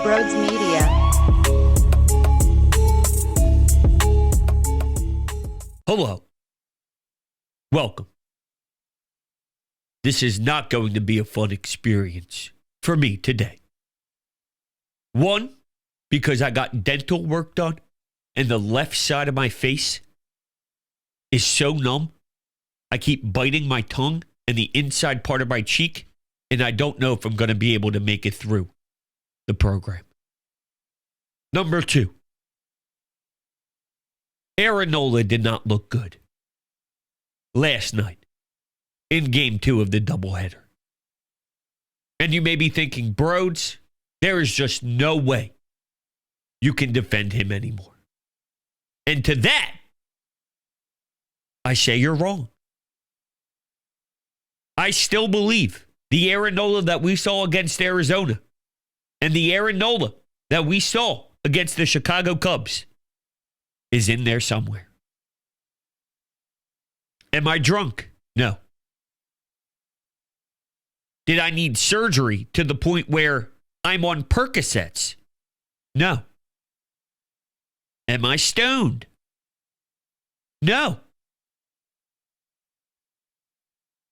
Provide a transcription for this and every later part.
Brodes Media. Hello. Welcome. This is not going to be a fun experience for me today. One, because I got dental work done and the left side of my face is so numb, I keep biting my tongue and the inside part of my cheek, and I don't know if I'm going to be able to make it through the program. Number two, Aaron Nola did not look good last night in Game 2 of the doubleheader. And you may be thinking, Brodes, there is just no way you can defend him anymore. And to that, I say you're wrong. I still believe the Aaron Nola that we saw against Arizona and the Aaron Nola that we saw against the Chicago Cubs is in there somewhere. Am I drunk? No. Did I need surgery to the point where I'm on Percocets? No. Am I stoned? No.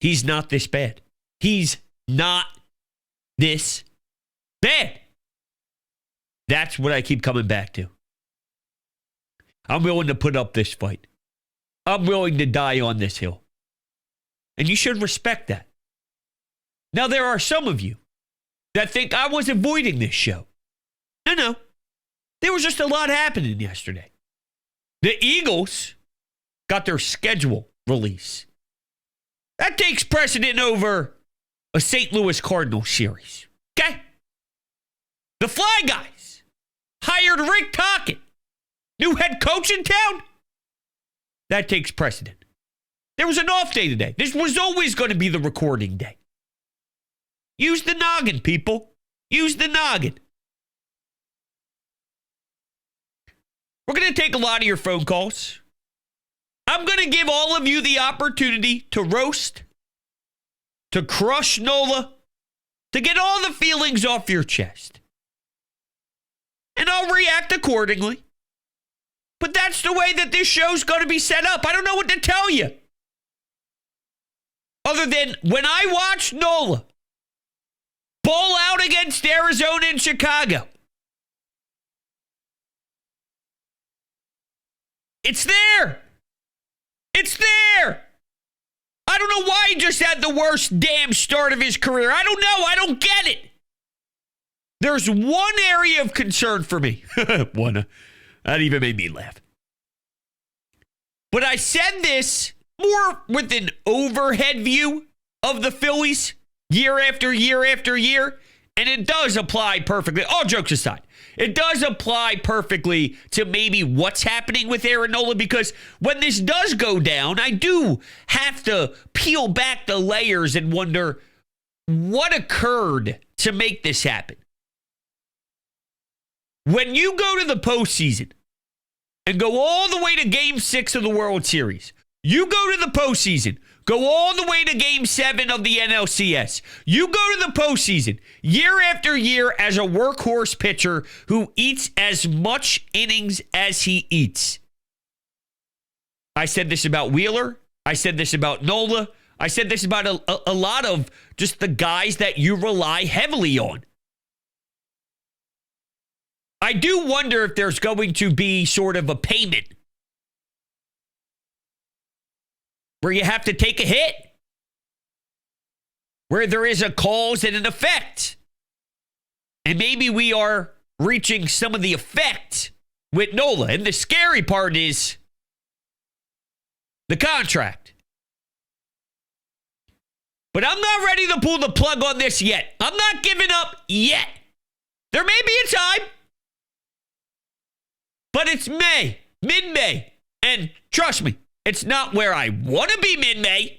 He's not this bad. He's not this bad. That's what I keep coming back to. I'm willing to put up this fight. I'm willing to die on this hill. And you should respect that. Now, there are some of you that think I was avoiding this show. No. There was just a lot happening yesterday. The Eagles got their schedule release. That takes precedent over a St. Louis Cardinals series. Okay? The Fly Guys hired Rick Tocchet, new head coach in town. That takes precedent. There was an off day today. This was always going to be the recording day. Use the noggin, people. Use the noggin. We're going to take a lot of your phone calls. I'm going to give all of you the opportunity to roast, to crush Nola, to get all the feelings off your chest. And I'll react accordingly. But that's the way that this show's going to be set up. I don't know what to tell you. Other than when I watched Nola ball out against Arizona and Chicago, it's there. It's there. I don't know why he just had the worst damn start of his career. I don't know. I don't get it. There's one area of concern for me. One. That even made me laugh. But I said this more with an overhead view of the Phillies year after year after year, and it does apply perfectly. All jokes aside, it does apply perfectly to maybe what's happening with Aaron Nola, because when this does go down, I do have to peel back the layers and wonder what occurred to make this happen. When you go to the postseason and go all the way to Game 6 of the World Series, you go to the postseason, go all the way to Game 7 of the NLCS, you go to the postseason year after year as a workhorse pitcher who eats as much innings as he eats. I said this about Wheeler. I said this about Nola. I said this about a lot of just the guys that you rely heavily on. I do wonder if there's going to be sort of a payment where you have to take a hit, where there is a cause and an effect. And maybe we are reaching some of the effect with Nola. And the scary part is the contract. But I'm not ready to pull the plug on this yet. I'm not giving up yet. There may be a time. But it's May, mid-May, and trust me, it's not where I want to be mid-May.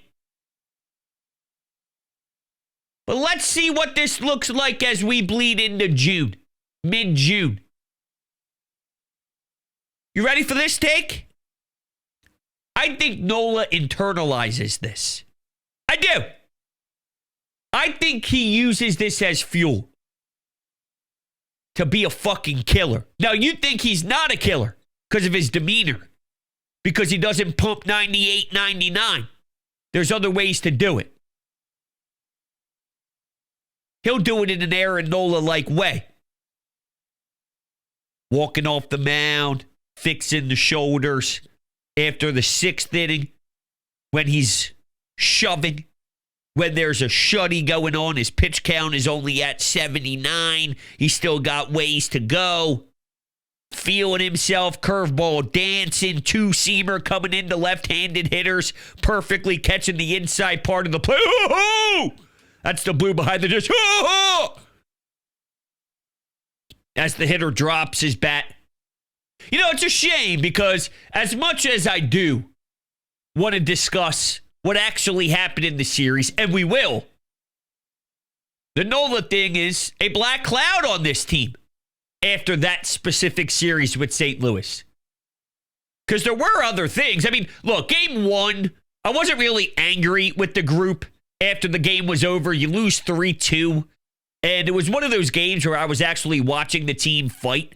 But let's see what this looks like as we bleed into June, mid-June. You ready for this take? I think Nola internalizes this. I do. I think he uses this as fuel. to be a fucking killer. Now, you think he's not a killer because of his demeanor, because he doesn't pump 98, 99. There's other ways to do it. He'll do it in an Aaron Nola-like way. Walking off the mound, fixing the shoulders after the 6th inning, when he's shoving, when there's a shutty going on, his pitch count is only at 79. He's still got ways to go. Feeling himself, curveball dancing, two-seamer coming into left-handed hitters, perfectly catching the inside part of the play. Oh! That's the blue behind the dish. Oh! As the hitter drops his bat. You know, it's a shame because as much as I do want to discuss what actually happened in the series, and we will, the Nola thing is a black cloud on this team after that specific series with St. Louis. Because there were other things. I mean, look, game 1, I wasn't really angry with the group after the game was over. You lose 3-2. And it was one of those games where I was actually watching the team fight.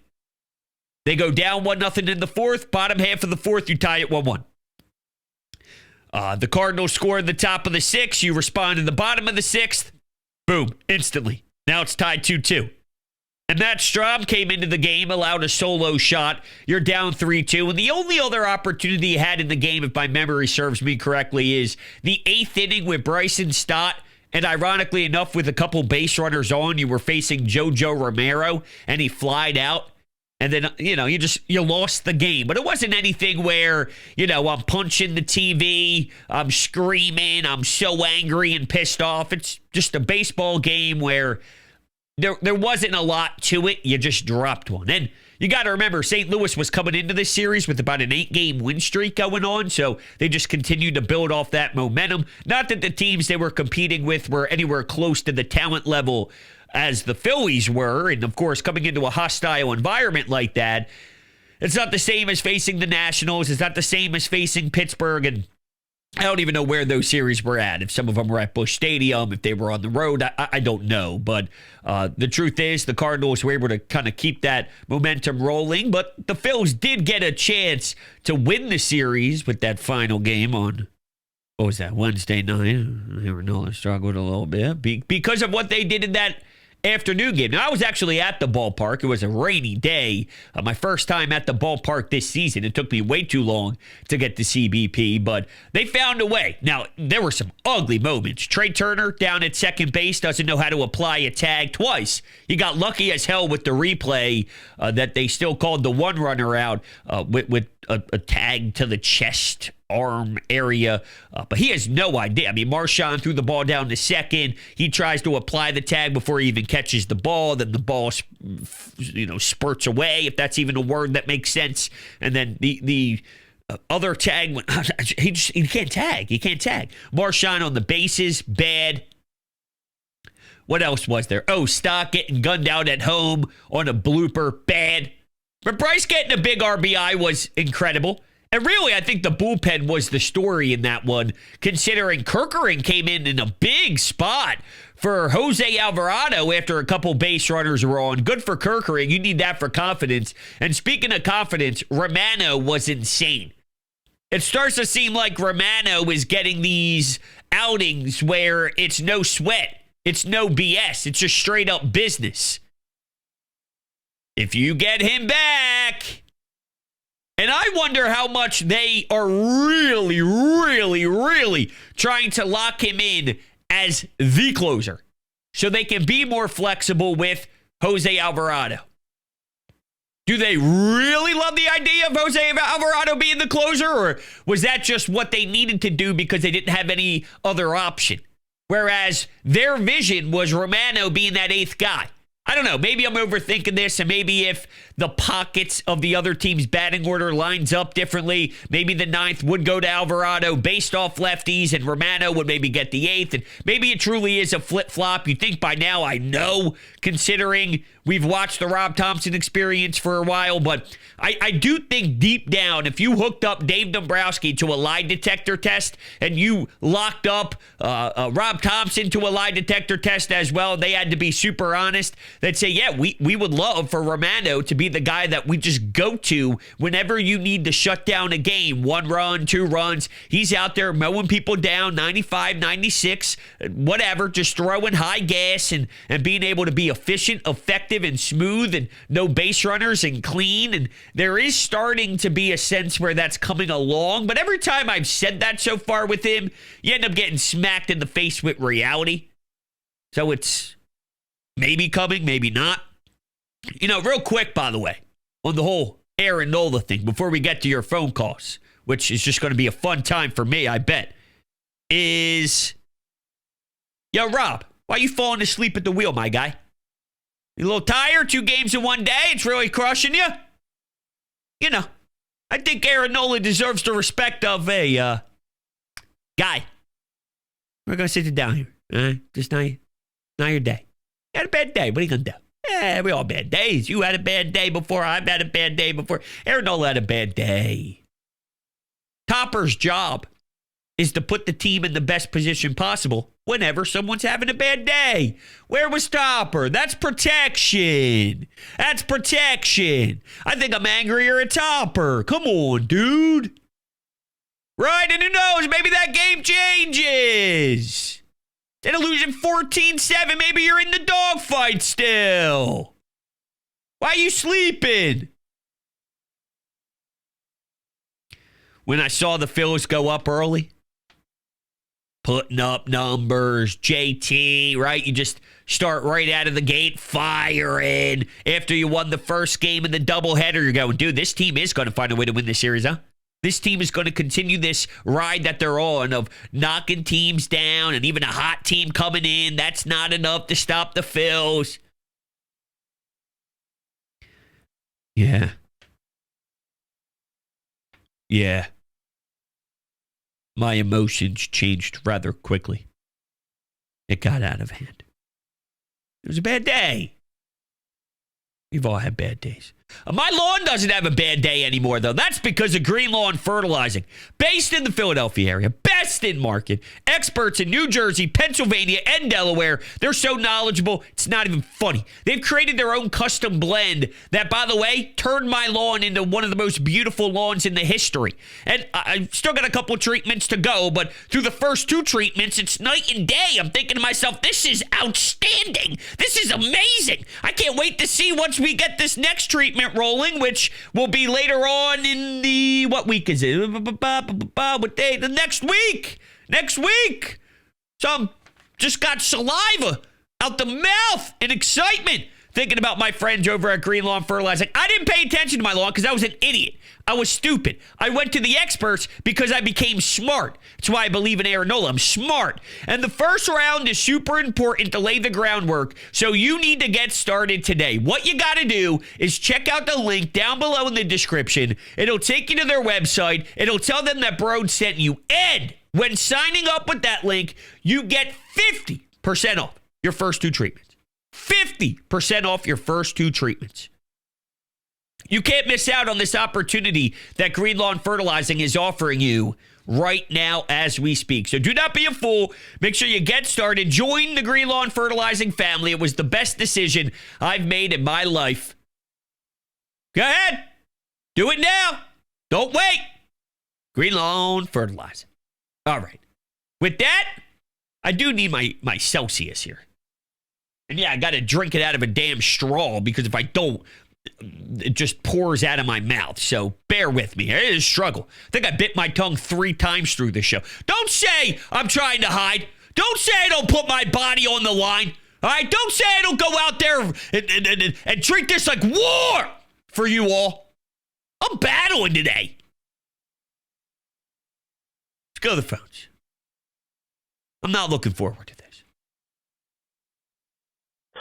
They go down 1-0 in the 4th. Bottom half of the 4th, you tie it 1-1. The Cardinals score in the top of the 6th. You respond in the bottom of the 6th. Boom, instantly. Now it's tied 2-2. And Matt Strahm came into the game, allowed a solo shot. You're down 3-2. And the only other opportunity you had in the game, if my memory serves me correctly, is the 8th inning with Bryson Stott. And ironically enough, with a couple base runners on, you were facing JoJo Romero, and he flied out. And then, you lost the game. But it wasn't anything where, I'm punching the TV, I'm screaming, I'm so angry and pissed off. It's just a baseball game where there wasn't a lot to it. You just dropped one. And you got to remember, St. Louis was coming into this series with about an 8-game win streak going on, so they just continued to build off that momentum. Not that the teams they were competing with were anywhere close to the talent level as the Phillies were, and of course, coming into a hostile environment like that, it's not the same as facing the Nationals. It's not the same as facing Pittsburgh, and I don't even know where those series were at. If some of them were at Busch Stadium, if they were on the road, I don't know. But the truth is, the Cardinals were able to kind of keep that momentum rolling. But the Phils did get a chance to win the series with that final game on, what was that, Wednesday night? Aaron Nola struggled a little bit because of what they did in that afternoon game. Now, I was actually at the ballpark. It was a rainy day. My first time at the ballpark this season. It took me way too long to get to CBP, but they found a way. Now, there were some ugly moments. Trey Turner down at second base doesn't know how to apply a tag twice. He got lucky as hell with the replay that they still called the one runner out with a tag to the chest arm area, but he has no idea. I mean, Marchand threw the ball down to second. He tries to apply the tag before he even catches the ball. Then the ball, spurts away, if that's even a word that makes sense. And then the other tag, he can't tag. He can't tag. Marchand on the bases, bad. What else was there? Oh, Stock getting gunned out at home on a blooper, bad. But Bryce getting a big RBI was incredible. And really, I think the bullpen was the story in that one, considering Kerkering came in a big spot for Jose Alvarado after a couple base runners were on. Good for Kerkering. You need that for confidence. And speaking of confidence, Romano was insane. It starts to seem like Romano is getting these outings where it's no sweat. It's no BS. It's just straight up business. If you get him back... And I wonder how much they are really, really, really trying to lock him in as the closer so they can be more flexible with Jose Alvarado. Do they really love the idea of Jose Alvarado being the closer, or was that just what they needed to do because they didn't have any other option? Whereas their vision was Romano being that eighth guy. I don't know. Maybe I'm overthinking this, and maybe if the pockets of the other team's batting order lines up differently, maybe the ninth would go to Alvarado based off lefties, and Romano would maybe get the eighth, and maybe it truly is a flip-flop. You think by now I know, considering We've watched the Rob Thompson experience for a while, but I do think deep down, if you hooked up Dave Dombrowski to a lie detector test and you locked up Rob Thompson to a lie detector test as well, they had to be super honest, they'd say, yeah, we would love for Romano to be the guy that we just go to whenever you need to shut down a game. 1 run, 2 runs. He's out there mowing people down, 95, 96, whatever, just throwing high gas and being able to be efficient, effective, and smooth, and no base runners, and clean. And there is starting to be a sense where that's coming along. But every time I've said that so far with him, you end up getting smacked in the face with reality. So it's maybe coming, maybe not. You know, real quick, by the way, on the whole Aaron Nola thing, before we get to your phone calls, which is just going to be a fun time for me, I bet, is, yo, Rob, why are you falling asleep at the wheel, my guy? You a little tired? 2 games in 1 day? It's really crushing you? You know, I think Aaron Nola deserves the respect of a guy. We're going to sit you down here. All right? Just not your day. You had a bad day. What are you going to do? Yeah, we all have bad days. You had a bad day before. I've had a bad day before. Aaron Nola had a bad day. Topper's job is to put the team in the best position possible whenever someone's having a bad day. Where was Topper? That's protection. That's protection. I think I'm angrier at Topper. Come on, dude. Right, and who knows? Maybe that game changes. Instead of losing 14-7, maybe you're in the dogfight still. Why are you sleeping? When I saw the Phillies go up early, putting up numbers, JT, right? You just start right out of the gate firing. After you won the first game in the doubleheader, you're going, dude, this team is going to find a way to win this series, huh? This team is going to continue this ride that they're on of knocking teams down, and even a hot team coming in. That's not enough to stop the Phils. Yeah. My emotions changed rather quickly. It got out of hand. It was a bad day. We've all had bad days. My lawn doesn't have a bad day anymore, though. That's because of Green Lawn Fertilizing. Based in the Philadelphia area, best in market, experts in New Jersey, Pennsylvania, and Delaware. They're so knowledgeable, it's not even funny. They've created their own custom blend that, by the way, turned my lawn into one of the most beautiful lawns in the history. And I've still got a couple of treatments to go, but through the first 2 treatments, it's night and day. I'm thinking to myself, this is outstanding. This is amazing. I can't wait to see once we get this next treatment rolling, which will be later on in the, what week is it? What day? The next week. Next week. So I'm just got saliva out the mouth in excitement thinking about my friends over at Green Lawn Fertilizing. I didn't pay attention to my lawn because I was an idiot. I was stupid. I went to the experts because I became smart. That's why I believe in Aaron Nola. I'm smart. And the first round is super important to lay the groundwork, so you need to get started today. What you got to do is check out the link down below in the description. It'll take you to their website. It'll tell them that Brodes sent you. And when signing up with that link, you get 50% off your first 2 treatments. 50% off your first 2 treatments. You can't miss out on this opportunity that Green Lawn Fertilizing is offering you right now as we speak. So do not be a fool. Make sure you get started. Join the Green Lawn Fertilizing family. It was the best decision I've made in my life. Go ahead. Do it now. Don't wait. Green Lawn Fertilizing. All right. With that, I do need my Celsius here. And yeah, I got to drink it out of a damn straw because if I don't, it just pours out of my mouth. So bear with me. It is a struggle. I think I bit my tongue 3 times through this show. Don't say I'm trying to hide. Don't say I don't put my body on the line. All right? Don't say I don't go out there and treat this like war for you all. I'm battling today. Let's go to the phones. I'm not looking forward to this.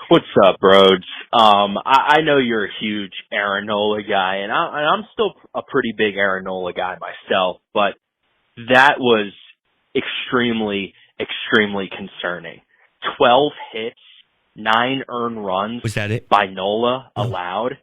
What's up, Brodes? I know you're a huge Aaron Nola guy, and I'm still a pretty big Aaron Nola guy myself, but that was extremely, extremely concerning. 12 hits 9 earned runs Was that it? by Nola Oh. allowed.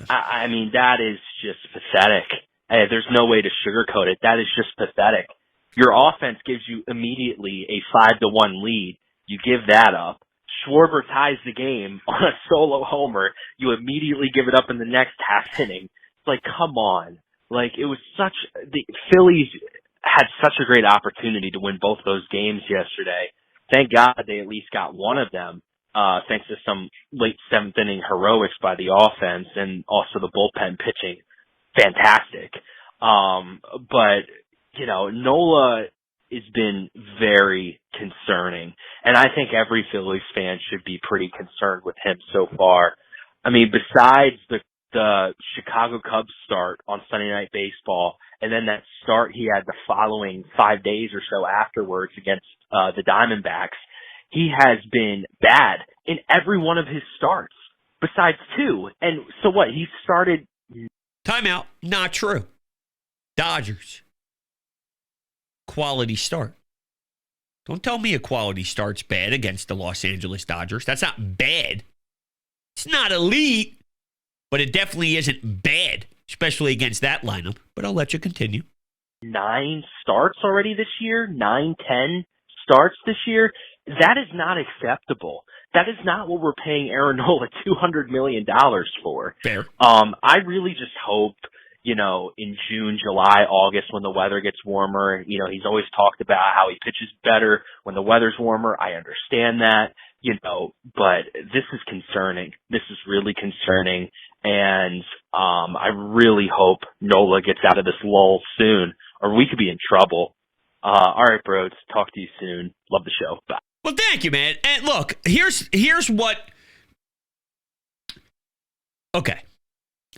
I mean, that is just pathetic. There's no way to sugarcoat it. That is just pathetic. Your offense gives you immediately a 5-1 lead. You give that up. Schwarber ties the game on a solo homer. You immediately give it up in the next half inning. It's like, come on. Like, it was the Phillies had such a great opportunity to win both those games yesterday. Thank God they at least got one of them, thanks to some late 7th inning heroics by the offense and also the bullpen pitching. Fantastic. But, Nola has been very concerning. And I think every Phillies fan should be pretty concerned with him so far. I mean, besides the Chicago Cubs start on Sunday Night Baseball, and then that start he had the following 5 days or so afterwards against the Diamondbacks, he has been bad in every one of his starts, besides 2. And so what? He started... Timeout. Not true. Dodgers. Quality start. Don't tell me a quality start's bad against the Los Angeles Dodgers. That's not bad. It's not elite, but it definitely isn't bad, especially against that lineup. But I'll let you continue. 9 starts already this year, 9-10 starts this year. That is not acceptable. That is not what we're paying Aaron Nola $200 million for. Fair. I really just hope, in June, July, August, when the weather gets warmer, he's always talked about how he pitches better when the weather's warmer. I understand that, but this is concerning. This is really concerning. And I really hope Nola gets out of this lull soon, or we could be in trouble. All right, Brodes, talk to you soon. Love the show. Bye. Well, thank you, man. And look, here's what... Okay.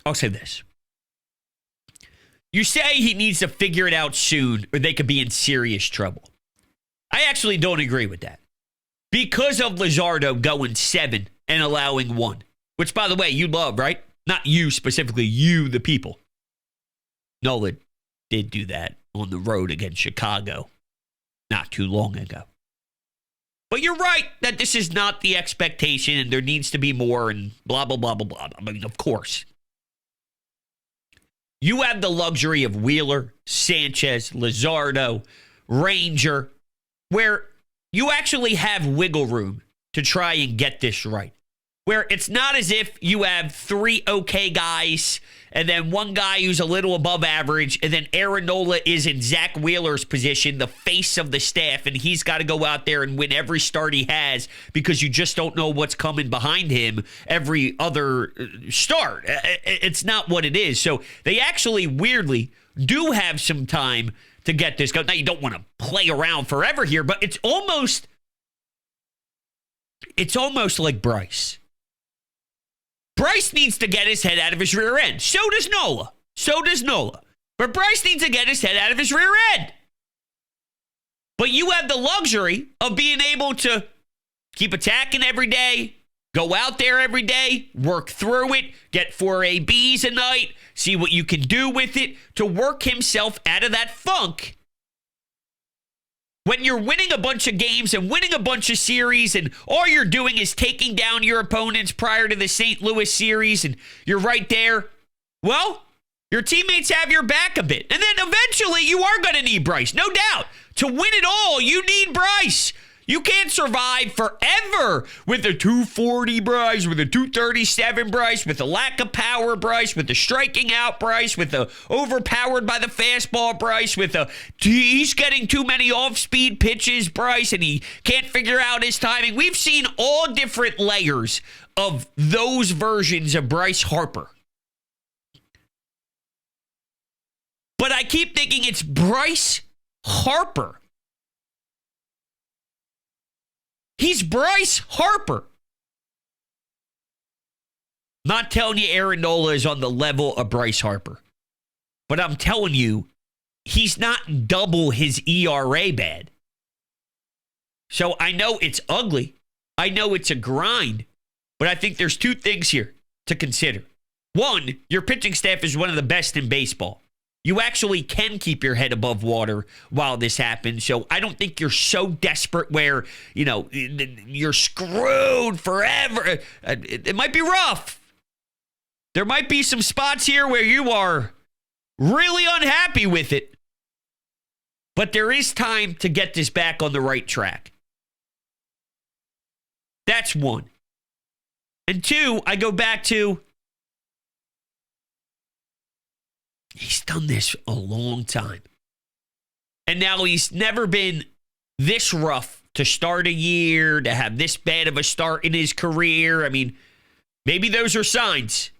I'll say this. You say he needs to figure it out soon, or they could be in serious trouble. I actually don't agree with that. Because of Luzardo going 7 and allowing 1, which, by the way, you love, right? Not you specifically, you, the people. Nola did do that on the road against Chicago not too long ago. But you're right that this is not the expectation and there needs to be more and blah, blah, blah, blah, blah. I mean, of course. You have the luxury of Wheeler, Sanchez, Luzardo, Ranger, where you actually have wiggle room to try and get this right. Where it's not as if you have 3 okay guys and then one guy who's a little above average, and then Aaron Nola is in Zach Wheeler's position, the face of the staff, and he's got to go out there and win every start he has because you just don't know what's coming behind him every other start. It's not what it is. So they actually weirdly do have some time to get this going. Now, you don't want to play around forever here, but it's almost like Bryce. Bryce needs to get his head out of his rear end. So does Nola. But Bryce needs to get his head out of his rear end. But you have the luxury of being able to keep attacking every day, go out there every day, work through it, get 4 ABs a night, see what you can do with it to work himself out of that funk. When you're winning a bunch of games and winning a bunch of series and all you're doing is taking down your opponents prior to the St. Louis series and you're right there, well, your teammates have your back a bit. And then eventually you are going to need Bryce, no doubt. To win it all, you need Bryce. You can't survive forever with a 240 Bryce, with a 237 Bryce, with a lack of power Bryce, with the striking out Bryce, with the overpowered by the fastball Bryce, with the he's getting too many off-speed pitches Bryce, and he can't figure out his timing. We've seen all different layers of those versions of Bryce Harper. But I keep thinking it's Bryce Harper. He's Bryce Harper. Not telling you Aaron Nola is on the level of Bryce Harper. But I'm telling you, he's not double his ERA bad. So I know it's ugly. I know it's a grind. But I think there's 2 things here to consider. One, your pitching staff is one of the best in baseball. You actually can keep your head above water while this happens. So I don't think you're so desperate where, you're screwed forever. It might be rough. There might be some spots here where you are really unhappy with it. But there is time to get this back on the right track. That's one. And two, I go back to, he's done this a long time. And now he's never been this rough to start a year, to have this bad of a start in his career. I mean, maybe those are signs.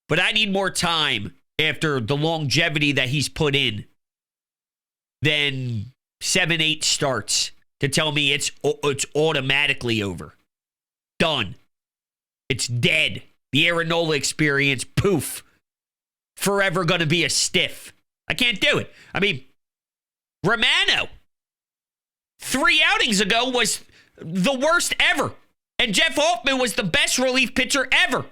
But I need more time after the longevity that he's put in than 7-8 starts to tell me it's automatically over. Done. It's dead. The Aaron Nola experience, poof. Forever going to be a stiff. I can't do it. I mean, Romano, 3 outings ago was the worst ever. And Jeff Hoffman was the best relief pitcher ever.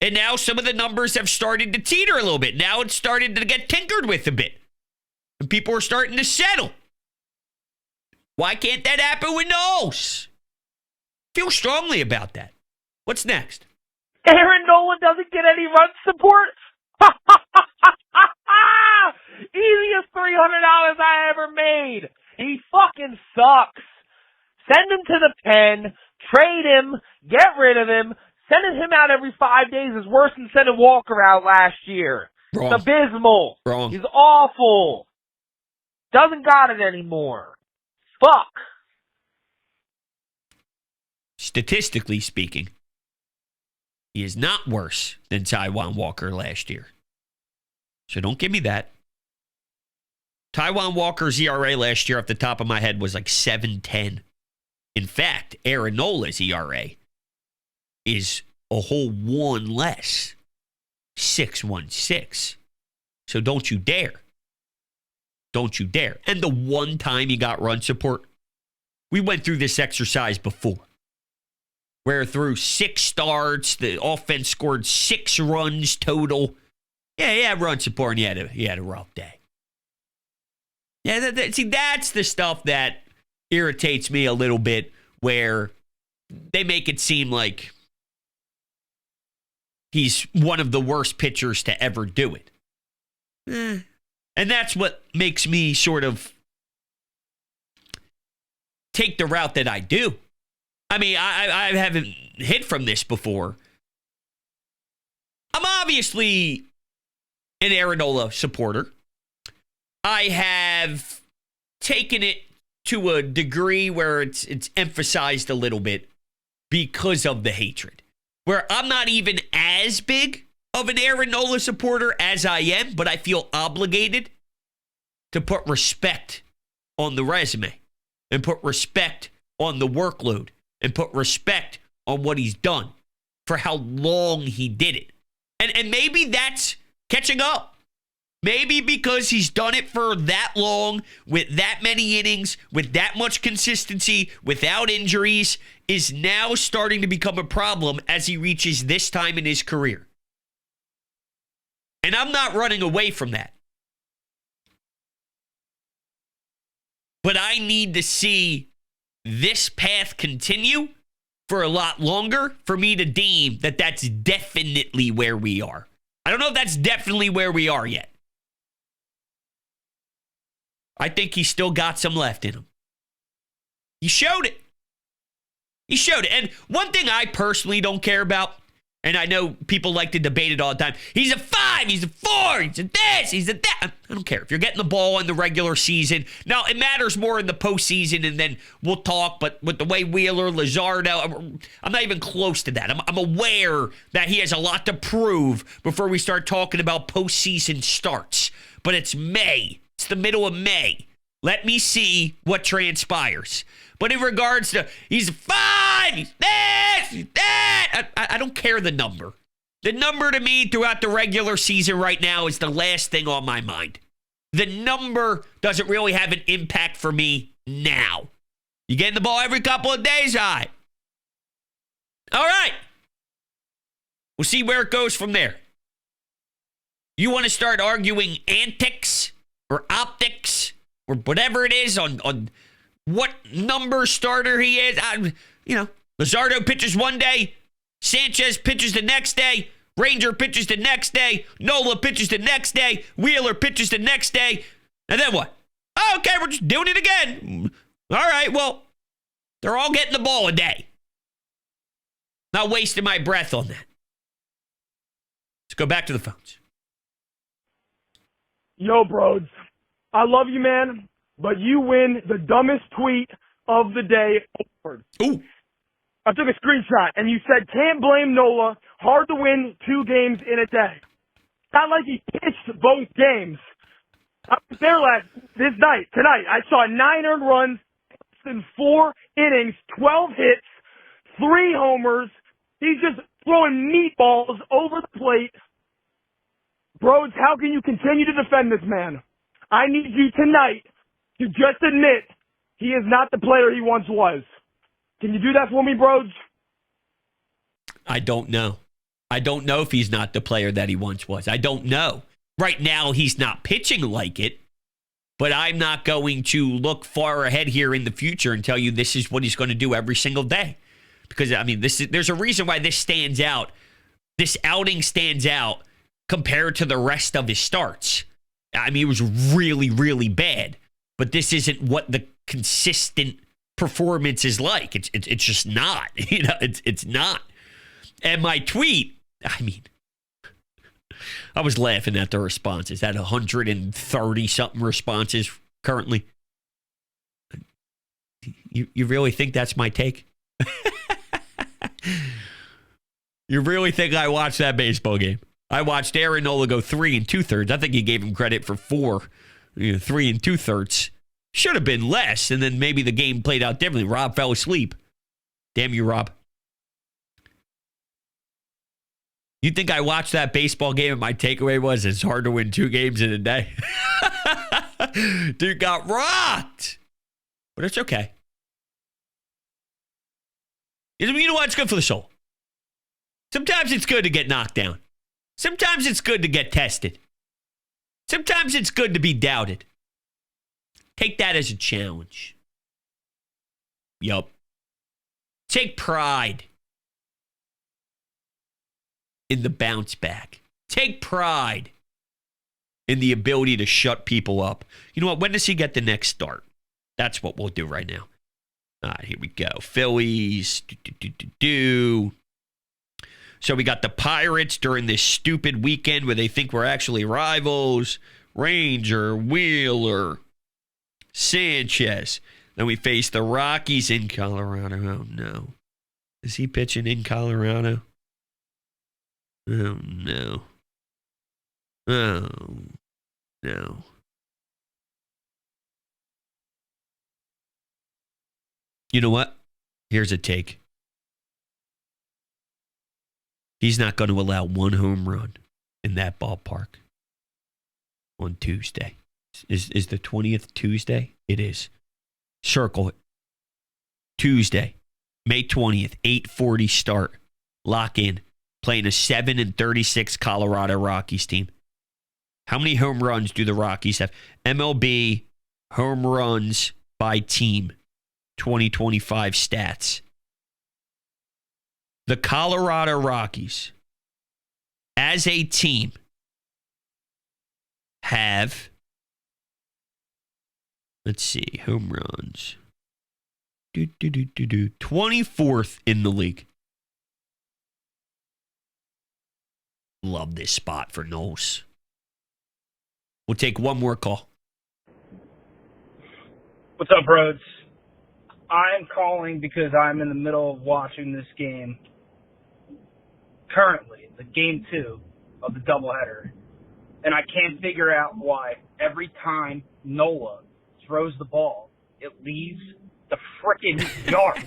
And now some of the numbers have started to teeter a little bit. Now it's started to get tinkered with a bit. And people are starting to settle. Why can't that happen with Knowles? Feel strongly about that. What's next? Aaron Nola doesn't get any run support? Easiest $300 I ever made. He fucking sucks. Send him to the pen. Trade him. Get rid of him. Sending him out every 5 days is worse than sending Walker out last year. Wrong. It's abysmal. Wrong. He's awful. Doesn't got it anymore. Fuck. Statistically speaking, he is not worse than Taijuan Walker last year. So don't give me that. Taijuan Walker's ERA last year off the top of my head was like 7.10. In fact, Aaron Nola's ERA is a whole 1 less. 6.16. So don't you dare. Don't you dare. And the one time he got run support, we went through this exercise before. Where through 6 starts, the offense scored 6 runs total. Yeah, he had run support and he had a rough day. Yeah, see, that's the stuff that irritates me a little bit, where they make it seem like he's one of the worst pitchers to ever do it. And that's what makes me sort of take the route that I do. I mean, I haven't hid from this before. I'm obviously an Aaron Nola supporter. I have taken it to a degree where it's emphasized a little bit because of the hatred. Where I'm not even as big of an Aaron Nola supporter as I am, but I feel obligated to put respect on the resume and put respect on the workload and put respect on what he's done for how long he did it. And maybe that's catching up. Maybe because he's done it for that long, with that many innings, with that much consistency, without injuries, is now starting to become a problem as he reaches this time in his career. And I'm not running away from that. But I need to see this path continue for a lot longer for me to deem that that's definitely where we are. I don't know if that's definitely where we are yet. I think he's still got some left in him. He showed it. He showed it. And one thing I personally don't care about, and I know people like to debate it all the time, he's a 5, he's a 4, he's a this, he's a that. I don't care. If you're getting the ball in the regular season, now it matters more in the postseason, and then we'll talk, but with the way Wheeler, Luzardo, I'm not even close to that. I'm aware that he has a lot to prove before we start talking about postseason starts. But it's May. It's the middle of May. Let me see what transpires. But in regards to, he's a 5, he's this, he's that, I don't care the number. The number to me throughout the regular season right now is the last thing on my mind. The number doesn't really have an impact for me now. You getting the ball every couple of days? All right. All right. We'll see where it goes from there. You want to start arguing antics or optics or whatever it is on what number starter he is? Luzardo pitches one day, Sanchez pitches the next day, Ranger pitches the next day, Nola pitches the next day, Wheeler pitches the next day, and then what? Oh, okay, we're just doing it again. All right, well, they're all getting the ball a day. Not wasting my breath on that. Let's go back to the phones. Yo, Brodes, I love you, man, but you win the dumbest tweet of the day award. Ooh. I took a screenshot, and you said, can't blame Nola. Hard to win 2 games in a day. Not like he pitched both games. I was there tonight. I saw 9 earned runs in 4 innings, 12 hits, 3 homers. He's just throwing meatballs over the plate. Brodes, how can you continue to defend this man? I need you tonight to just admit he is not the player he once was. Can you do that for me, Brodes? I don't know. I don't know if he's not the player that he once was. I don't know. Right now, he's not pitching like it, but I'm not going to look far ahead here in the future and tell you this is what he's going to do every single day. Because, there's a reason why this stands out. This outing stands out compared to the rest of his starts. It was really, really bad. But this isn't what the consistent performance is like. It's just not. It's not. And my tweet, I was laughing at the responses. At 130-something responses currently. You really think that's my take? You really think I watched that baseball game? I watched Aaron Nola go 3 2/3. I think he gave him credit for 4, 3 2/3. Should have been less, and then maybe the game played out differently. Rob fell asleep. Damn you, Rob. You think I watched that baseball game and my takeaway was it's hard to win 2 games in a day? Dude got rocked. But it's okay. You know what? It's good for the soul. Sometimes it's good to get knocked down. Sometimes it's good to get tested. Sometimes it's good to be doubted. Take that as a challenge. Yup. Take pride in the bounce back. Take pride in the ability to shut people up. You know what? When does he get the next start? That's what we'll do right now. All right, here we go. Phillies. So we got the Pirates during this stupid weekend where they think we're actually rivals. Ranger, Wheeler, Sanchez. Then we face the Rockies in Colorado. Oh, no. Is he pitching in Colorado? Oh, no. Oh, no. You know what? Here's a take. He's not going to allow 1 home run in that ballpark on Tuesday. Is the 20th Tuesday? It is. Circle it. Tuesday, May 20th, 8:40 start. Lock in. Playing a 7-36 Colorado Rockies team. How many home runs do the Rockies have? MLB home runs by team 2025 stats. The Colorado Rockies, as a team, have, let's see, home runs. 24th in the league. Love this spot for Knowles. We'll take one more call. What's up, Brodes? I'm calling because I'm in the middle of watching this game. Currently, the game 2 of the doubleheader. And I can't figure out why every time Nola throws the ball, it leaves the frickin' yard.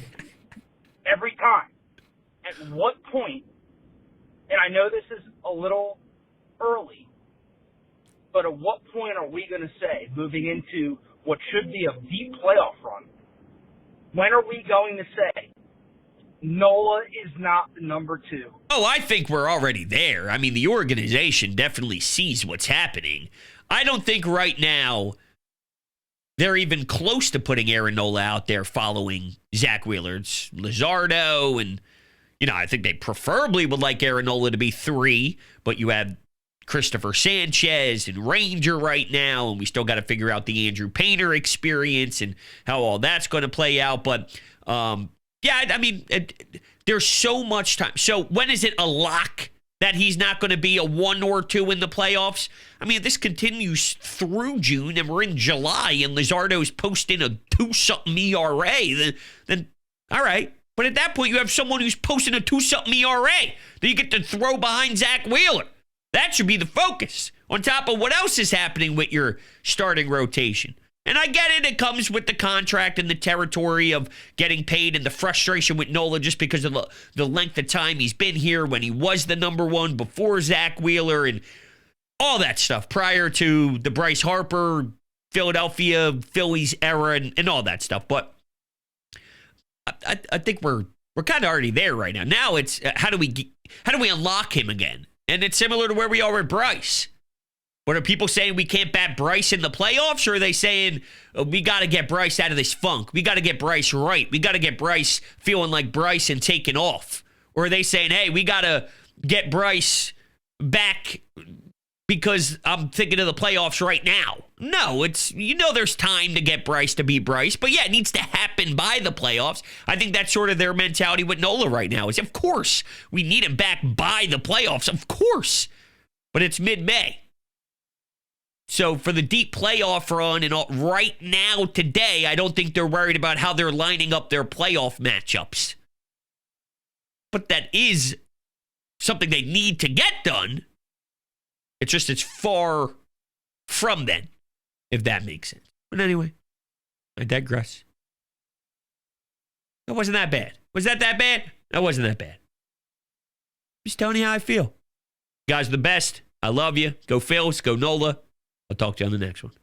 Every time. At what point, and I know this is a little early, but at what point are we going to say, moving into what should be a deep playoff run, when are we going to say Nola is not the number 2. Oh, I think we're already there. I mean, the organization definitely sees what's happening. I don't think right now they're even close to putting Aaron Nola out there following Zach Wheeler. It's Luzardo, and, I think they preferably would like Aaron Nola to be 3, but you have Christopher Sanchez and Ranger right now, and we still got to figure out the Andrew Painter experience and how all that's going to play out. But, there's so much time. So when is it a lock that he's not going to be a 1 or 2 in the playoffs? I mean, if this continues through June and we're in July and Luzardo's posting a 2-something ERA, then all right. But at that point, you have someone who's posting a 2-something ERA that you get to throw behind Zach Wheeler. That should be the focus, on top of what else is happening with your starting rotation. And I get it. It comes with the contract and the territory of getting paid and the frustration with Nola just because of the length of time he's been here when he was the number 1 before Zach Wheeler and all that stuff prior to the Bryce Harper, Philadelphia, Phillies era and all that stuff. But I think we're kind of already there right now. Now it's how do we unlock him again? And it's similar to where we are with Bryce. What are people saying, we can't bat Bryce in the playoffs? Or are they saying, we got to get Bryce out of this funk? We got to get Bryce right. We got to get Bryce feeling like Bryce and taking off. Or are they saying, hey, we got to get Bryce back because I'm thinking of the playoffs right now? No, it's, there's time to get Bryce to be Bryce. But yeah, it needs to happen by the playoffs. I think that's sort of their mentality with Nola right now is, of course, we need him back by the playoffs. Of course. But it's mid-May. So for the deep playoff run and all, right now, today, I don't think they're worried about how they're lining up their playoff matchups. But that is something they need to get done. It's far from then, if that makes sense. But anyway, I digress. That wasn't that bad. Was that bad? That wasn't that bad. Just telling you how I feel. You guys are the best. I love you. Go Phils. Go Nola. I'll talk to you on the next one.